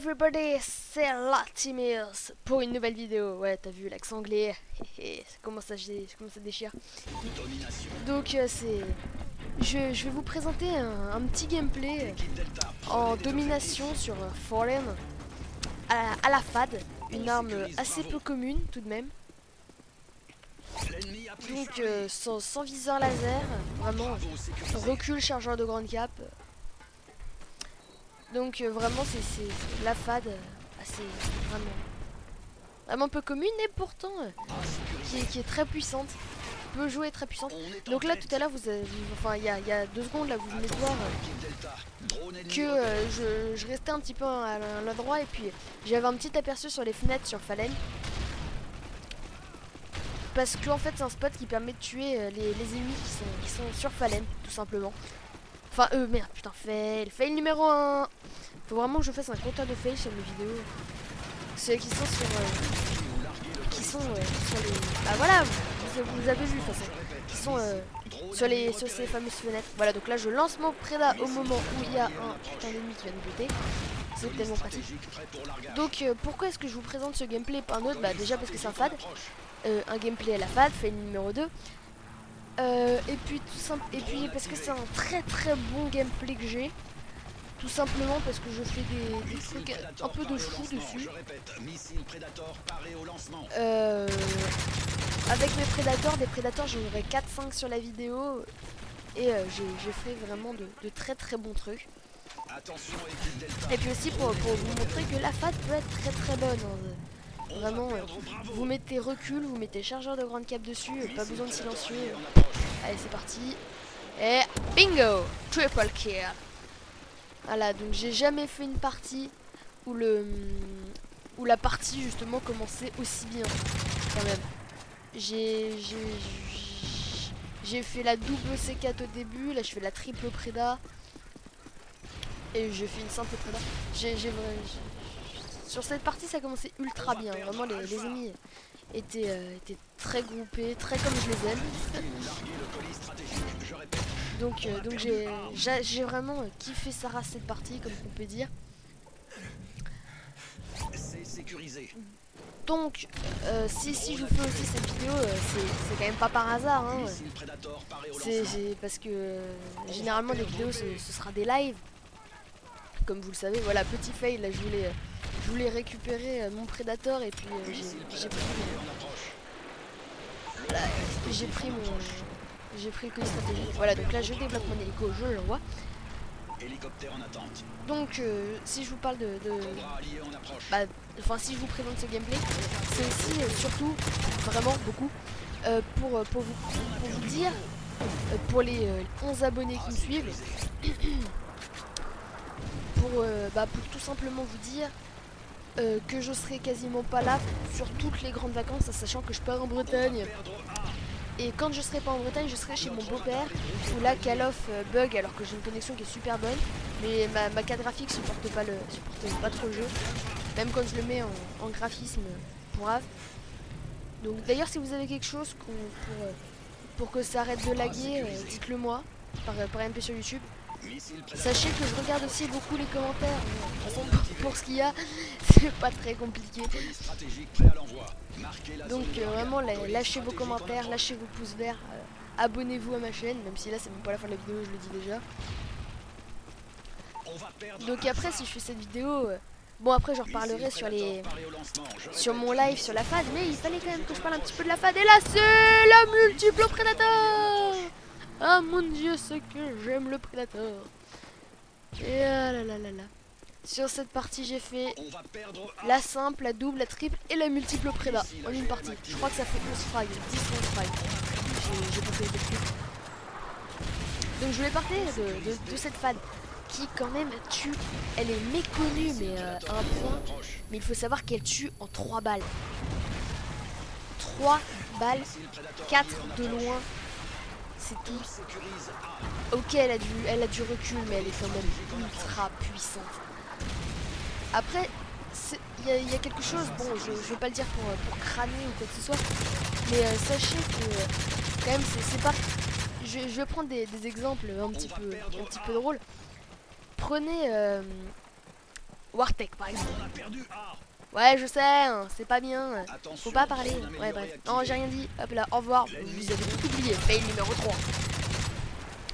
everybody, c'est Latimus pour une nouvelle vidéo. Ouais, t'as vu l'accent anglais, comment ça déchire. Donc je vais vous présenter un petit gameplay en domination sur Fallen à la FAD, une arme assez peu commune tout de même. Donc sans viseur laser, vraiment recul, chargeur de grande cape. Donc vraiment c'est la FAD assez vraiment peu commune et pourtant qui est très puissante, peut jouer très puissante. Donc là tout à l'heure vous avez, enfin il y a 2 secondes là vous venez de voir que je restais un petit peu à l'endroit et puis j'avais un petit aperçu sur les fenêtres sur Fallen. Parce que en fait c'est un spot qui permet de tuer les ennemis qui sont sur Fallen tout simplement. Enfin merde putain fail numéro 1. Faut vraiment que je fasse un compteur de fail sur mes vidéos. Ceux qui sont sur les... Bah voilà, vous avez vu de toute façon. Qui sont sur ces fameuses fenêtres. Voilà, donc là je lance mon prédat au moment où il y a un putain d'ennemi qui vient de buter. C'est tellement pratique. Donc pourquoi est-ce que je vous présente ce gameplay et pas un autre? Bah déjà parce que c'est un FAD. Un gameplay à la FAD, fail numéro 2. Et puis parce que c'est un très bon gameplay que j'ai. Tout simplement parce que je fais des trucs un peu de fou dessus. Avec mes prédateurs, des prédateurs j'en aurai 4-5 sur la vidéo. Et j'ai fait vraiment de très bons trucs. Et puis aussi pour vous montrer que la FAD peut être très bonne. Hein. Vraiment, vous mettez recul, vous mettez chargeur de grande cape dessus, pas besoin de silencieux. Allez c'est parti. Et bingo! Triple kill. Voilà, donc j'ai jamais fait une partie où la partie justement commençait aussi bien quand même. J'ai fait la double C4 au début, là je fais la triple préda et j'ai fait une simple préda. Sur cette partie ça commençait ultra bien, vraiment les ennemis étaient très groupés, très comme je les aime. Donc j'ai vraiment kiffé sa race cette partie, comme on peut dire. Donc si je vous fais aussi cette vidéo, c'est quand même pas par hasard. Hein. C'est parce que généralement les vidéos ce sera des lives. Comme vous le savez, voilà, petit fail, là je voulais récupérer mon prédateur et puis j'ai pris le colis stratégique. Voilà, donc là je débloque mon hélico, je l'envoie. Hélicoptère en attente. Donc si je vous parle si je vous présente ce gameplay, c'est aussi surtout vraiment beaucoup pour vous dire, pour les 11 abonnés qui me suivent, pour tout simplement vous dire que je serai quasiment pas là sur toutes les grandes vacances, sachant que je pars en Bretagne. Et quand je serai pas en Bretagne, je serai chez mon beau-père, où là Call of bug alors que j'ai une connexion qui est super bonne. Mais ma carte graphique supporte pas trop le jeu. Même quand je le mets en graphisme pour AV. Donc d'ailleurs si vous avez quelque chose pour que ça arrête de laguer, dites-le moi par MP sur YouTube. Sachez que je regarde aussi beaucoup les commentaires. De toute façon pour ce qu'il y a, c'est pas très compliqué. Donc vraiment lâchez vos commentaires, lâchez vos pouces verts, abonnez-vous à ma chaîne, même si là c'est même pas la fin de la vidéo, je le dis déjà. Donc après si je fais cette vidéo, bon après je reparlerai sur mon live sur la FAD, mais il fallait quand même que je parle un petit peu de la FAD. Et là c'est la multiple au prédateur. Ah mon dieu, c'est que j'aime le prédateur. Et ah là là là là. Sur cette partie j'ai fait la simple, la double, la triple et la multiple préda en une partie. Je crois que ça fait 11 frags, 10 frags. J'ai pas fait des trucs. Donc je voulais parler de cette FAD qui quand même tue. Elle est méconnue mais à un point. Mais il faut savoir qu'elle tue en 3 balles. 3 balles, 4 de loin. C'est tout. Ok elle a du recul mais elle est quand même ultra puissante. Après, il y a quelque chose, bon je vais pas le dire pour crâner ou quoi que ce soit, mais sachez que quand même c'est pas... Je vais prendre des exemples un petit peu drôles. Prenez Wartech par exemple. Ouais, je sais, hein, c'est pas bien. Faut pas parler. Ouais, bref. Non, j'ai rien dit. Hop là, au revoir. Vous avez tout oublié. Fail numéro 3.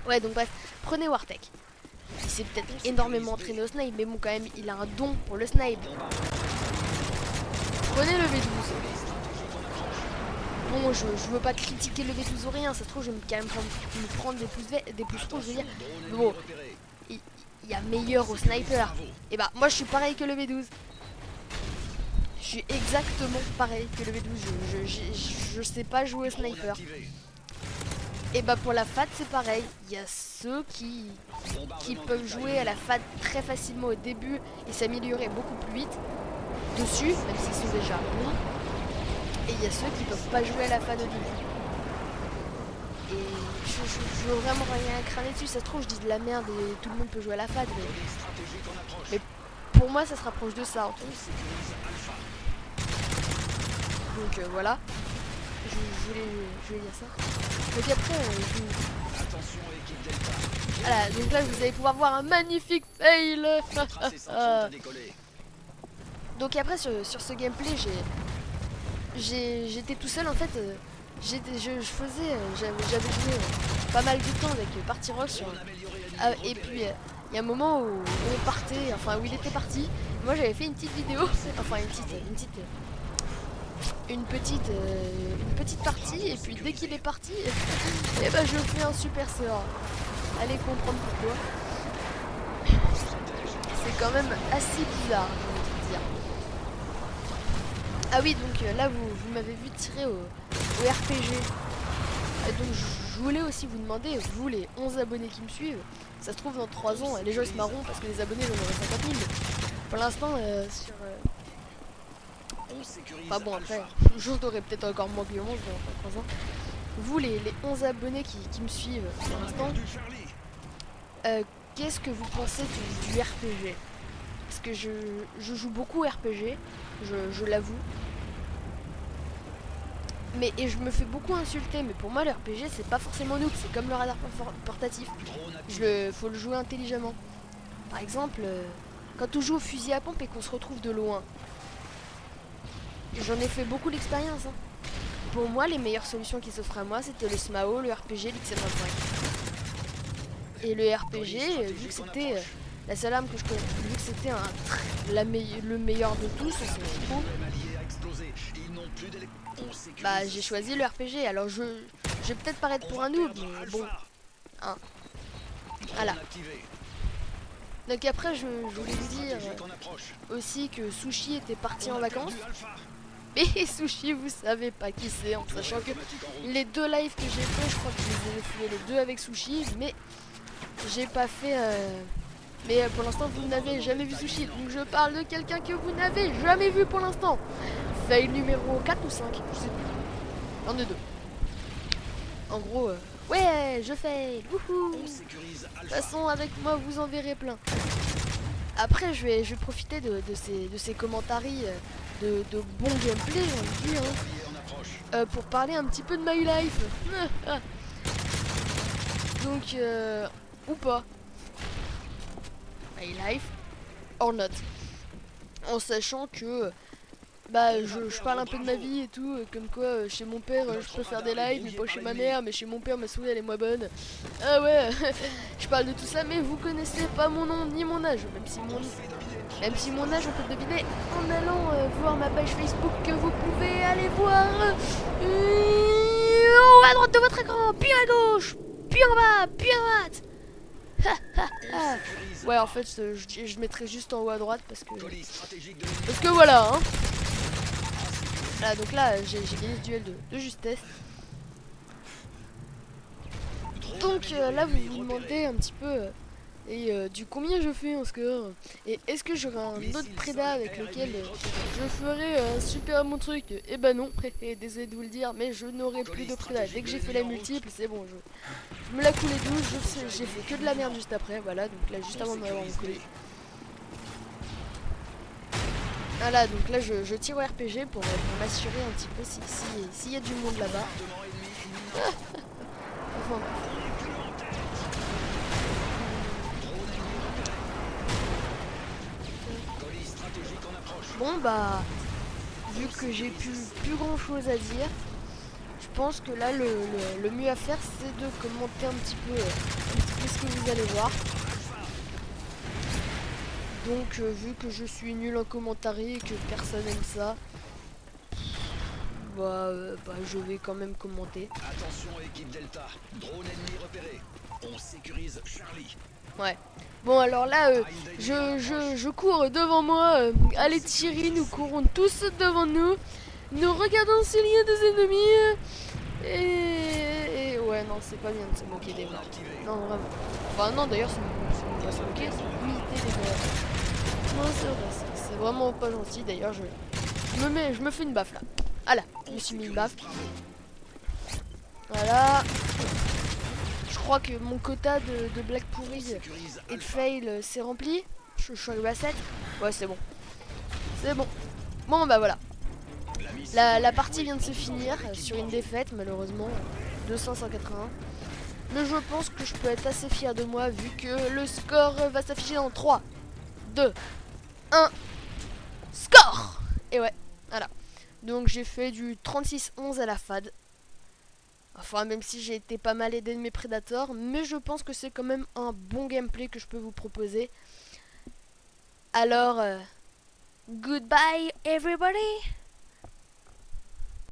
Ouais, donc bref, prenez Wartech. Il s'est peut-être énormément entraîné au snipe, mais bon, quand même, il a un don pour le snipe. Prenez le V12. Bon, je veux pas critiquer le V12 ou rien, ça se trouve, je vais quand même me prendre des pouces rouges, je veux dire. Mais bon, il y a meilleur au sniper. Et bah, moi, je suis pareil que le V12. Je suis exactement pareil que le V12. Je sais pas jouer au sniper. Et bah pour la FAT c'est pareil, il y a ceux qui peuvent jouer à la FAT très facilement au début et s'améliorer beaucoup plus vite dessus, même s'ils sont déjà bons. Et il y a ceux qui peuvent pas jouer à la FAT au début. Et je veux vraiment rien cramer dessus, ça se trouve je dis de la merde et tout le monde peut jouer à la FAT, mais pour moi ça se rapproche de ça en tout cas. Donc voilà, je voulais dire ça. Donc après, voilà, donc là vous allez pouvoir voir un magnifique fail. Donc après sur ce gameplay, j'étais tout seul en fait. J'avais joué pas mal de temps avec Party Rock et puis il y a un moment où on partait, enfin où il était parti. Moi j'avais fait une petite vidéo, enfin une petite partie, et puis dès qu'il est parti, et ben je fais un super sort. Allez comprendre pourquoi. C'est quand même assez bizarre, je vais te dire. Ah oui, donc là vous m'avez vu tirer au RPG. Et donc je voulais aussi vous demander, vous les 11 abonnés qui me suivent, ça se trouve dans 3 ans, les gens ils se marront parce que les abonnés j'en aurai 50 000. Pour l'instant sur... Enfin bon, après, j'en aurai peut-être encore moins que 11 dans 3 ans. Vous, les 11 abonnés qui me suivent pour l'instant, qu'est-ce que vous pensez du RPG? Parce que je joue beaucoup RPG, je l'avoue. Et je me fais beaucoup insulter, mais pour moi le RPG c'est pas forcément noob, c'est comme le radar portatif. Faut le jouer intelligemment. Par exemple, quand on joue au fusil à pompe et qu'on se retrouve de loin, j'en ai fait beaucoup d'expérience. Hein. Pour moi, les meilleures solutions qui s'offrent à moi, c'était le SMAO, le RPG, l'XM25. Et le RPG, vu que c'était la seule arme que je connais, vu que c'était le meilleur de tous, bah j'ai choisi le RPG. Alors je vais peut-être paraître pour un noob, mais bon. Hein. Voilà. Donc après, je voulais vous dire aussi que Sushi était parti en vacances. Mais Sushi, vous savez pas qui c'est, en sachant que les 2 lives que j'ai fait, je crois que je les ai fait les 2 avec Sushi, mais j'ai pas fait... Mais pour l'instant, vous n'avez jamais vu Sushi, donc je parle de quelqu'un que vous n'avez jamais vu pour l'instant. Fail numéro 4 ou 5, je sais plus. Un des 2. En gros, ouais, je fail, wouhou. De toute façon, avec moi, vous en verrez plein. Après, je vais profiter de ces commentaries de bon gameplay, on dit, hein, pour parler un petit peu de My Life. Donc, ou pas. My Life, or not. En sachant que, bah, je parle un peu de ma vie et tout, comme quoi, chez mon père, je peux faire des lives, mais pas chez ma mère, mais chez mon père, ma souris, elle est moins bonne. Ah ouais, je parle de tout ça, mais vous connaissez pas mon nom ni mon âge, même si mon âge, on peut le deviner en allant voir ma page Facebook que vous pouvez aller voir en haut à droite de votre écran, puis à gauche, puis en bas, puis à droite. Ouais, en fait, je mettrai juste en haut à droite parce que voilà, hein. Voilà, donc là, j'ai gagné ce duel de justesse. Donc là, vous vous demandez un petit peu du combien je fais en score. Et est-ce que j'aurai un autre préda avec lequel je ferai un super bon truc? Eh ben non, désolé de vous le dire, mais je n'aurai plus de préda. Dès que j'ai fait la multiple, c'est bon, je me la coulé douce, j'ai fait que de la merde juste après, voilà, donc là juste avant de m'avoir coulé. Voilà, donc là je tire au RPG pour m'assurer un petit peu s'il y a du monde là-bas. Enfin, bon bah, vu que j'ai plus grand chose à dire, je pense que là le mieux à faire c'est de commenter un petit peu ce que vous allez voir. Donc vu que je suis nul en commentaire et que personne aime ça, bah je vais quand même commenter. Attention équipe Delta, drone ennemi repéré. On sécurise Charlie. Ouais. Bon alors là, je cours devant moi. Allez Thierry, nous courons tous devant nous. Nous regardons s'il y a des ennemis. Et ouais, non, c'est pas bien de se moquer des morts. Non, vraiment. Enfin non, d'ailleurs, c'est pas se moquer, c'est imiter les morts. Non, c'est vrai, c'est vraiment pas gentil. D'ailleurs, je me fais une baffe là. Ah là, je me suis mis une baffe. Voilà. Je crois que mon quota de blagues pourries et de fail c'est rempli. Je suis arrivé à 7. Ouais, c'est bon. C'est bon. Bon, bah voilà. La partie vient de se finir sur une défaite, malheureusement. 200-181. Mais je pense que je peux être assez fier de moi vu que le score va s'afficher dans 3, 2, 1. Score! Et ouais, voilà. Donc j'ai fait du 36-11 à la FAD. Enfin, même si j'ai été pas mal aidé de mes prédateurs, mais je pense que c'est quand même un bon gameplay que je peux vous proposer. Alors, goodbye everybody!